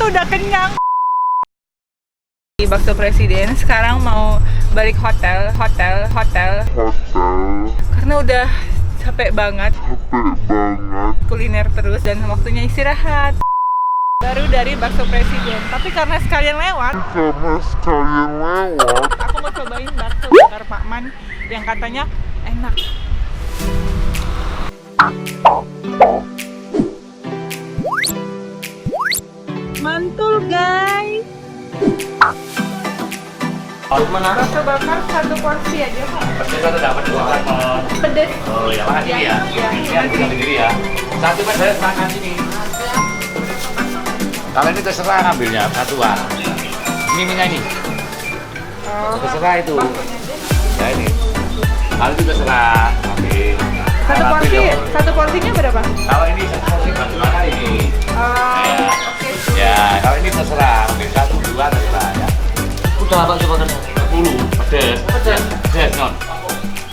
tuh udah kenyang. Di Bakso Presiden sekarang mau balik hotel karena udah capek banget kuliner terus dan waktunya istirahat. Baru dari Bakso Presiden, tapi karena sekalian lewat aku mau cobain bakso bakar Pak Man yang katanya enak. Mantul guys. Bakso bakar satu porsi aja Pak. Pedes atau dapat dua? Pedes. Oh ya, makasih ya. Ini aku tinggal sendiri ya. Satu pedes makan sini. Kalau ini terserah ngambilnya satuan. Ini minyak ini. Oh, Terserah itu. Ya ini. Kalau itu terserah ambil. satu porsinya berapa? Kalau ini satu porsi bagi makan ini. Oke. Ya, kalau ini terserah ambil satu dua terserah ya. Udah apa coba kan? 10 pedes. Pedes non.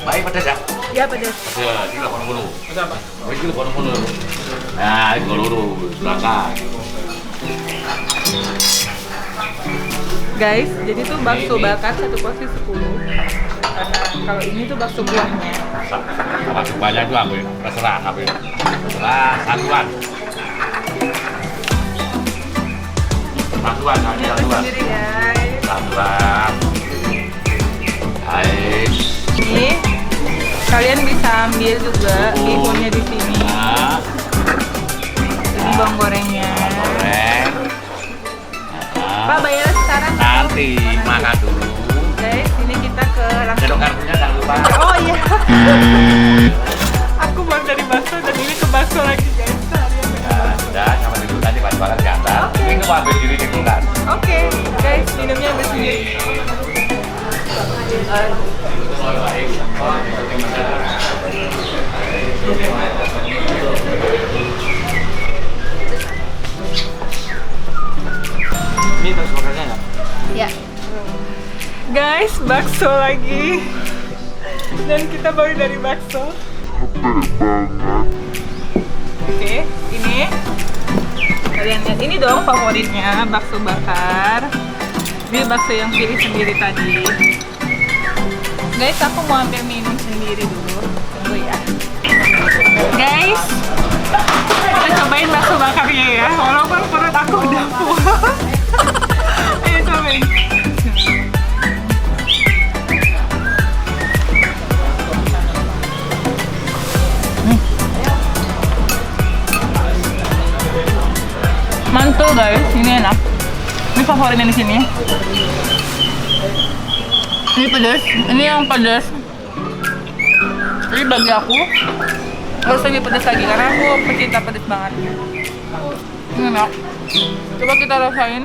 Baik pedes ya. Ya pedes. Pedes. Ini 80. Pedes apa? Ini 80. Nah, ini loro belakang. Guys, jadi tuh bakso bakar satu porsi 10. Karena kalau ini tuh bakso buahnya. Sama semuanya itu ambil, terserah ambil. Terserah satuan. Satuan, Ini aku satuan. sendiri guys. Satuan. Baik. Ini kalian bisa ambil juga bihunnya di sini. Nah, Ini bawang gorengnya. goreng. Pak bayar sekarang. Nanti makan dulu. Guys, ini kita ke langsung. Jedok kartunya jangan lupa. Oh iya. Aku mau dari bakso dan ini ke bakso lagi guys. Ya, sudah sama dulu nanti pas makan diantar. Ini mau ambil diri di kulkas. Oke, guys, minumnya ambil sendiri. Ini bakso bakarnya nggak? Ya. Guys, bakso lagi. Dan kita baru dari bakso. Oke, ini kalian lihat ini dong favoritnya bakso bakar. Ini bakso yang pilih sendiri tadi. Guys, aku mau ambil minum sendiri dulu. Tunggu ya. Guys, kita cobain bakso bakarnya ya. Walaupun perut aku udah puas. Ayo cobain. Mantul guys, ini enak. Ini favoritnya di sini. Ini pedas, ini yang pedas. Ini bagi aku harus lebih pedas lagi karena aku pecinta pedas banget. Ini enak. Coba kita rasain.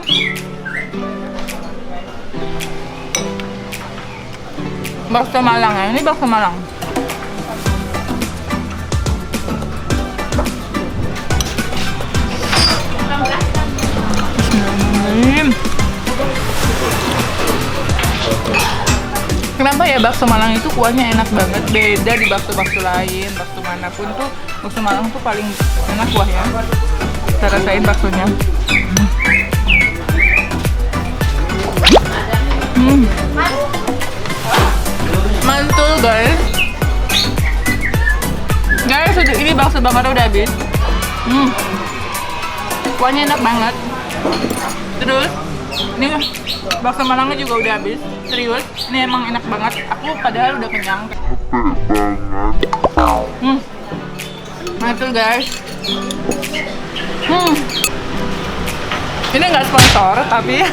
Bakso Malang ya, ini bakso Malang. Kenapa ya bakso Malang itu kuahnya enak banget, beda di bakso-bakso lain. Bakso manapun tuh, bakso Malang tuh paling enak kuahnya. Kita rasain baksonya. Mantul guys. Guys, ini bakso bakar udah habis. Kuahnya enak banget. Terus ini bakso Malangnya juga udah habis. Serius, ini emang enak banget. Aku padahal udah kenyang. Mantul guys. Ini nggak sponsor tapi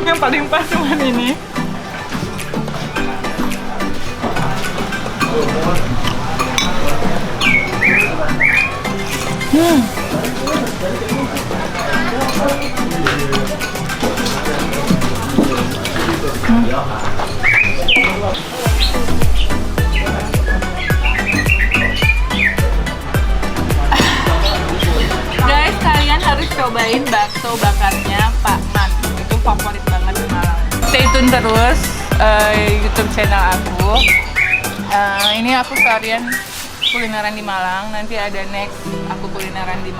yang paling pas cuman ini. Guys, kalian harus cobain bakso bakarnya Pak Man. Itu favorit banget di Malang. Stay tune terus YouTube channel aku. Ini aku seharian kulineran di Malang, nanti ada next aku kulineran di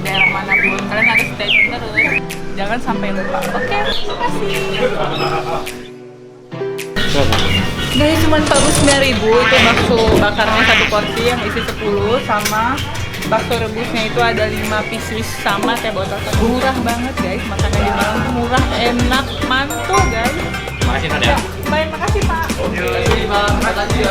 daerah manapun. Kalian harus stay tune terus. Jangan sampai lupa. Oke, makasih. Guys, cuma 49.000 itu bakso bakarnya satu porsi yang isi 10 sama bakso rebusnya itu ada 5 pieces sama teh botol. Murah banget guys, makanan di Malang tuh murah, enak, mantul guys. Makasih Nadia. Baik, makasih Pak. Terima kasih.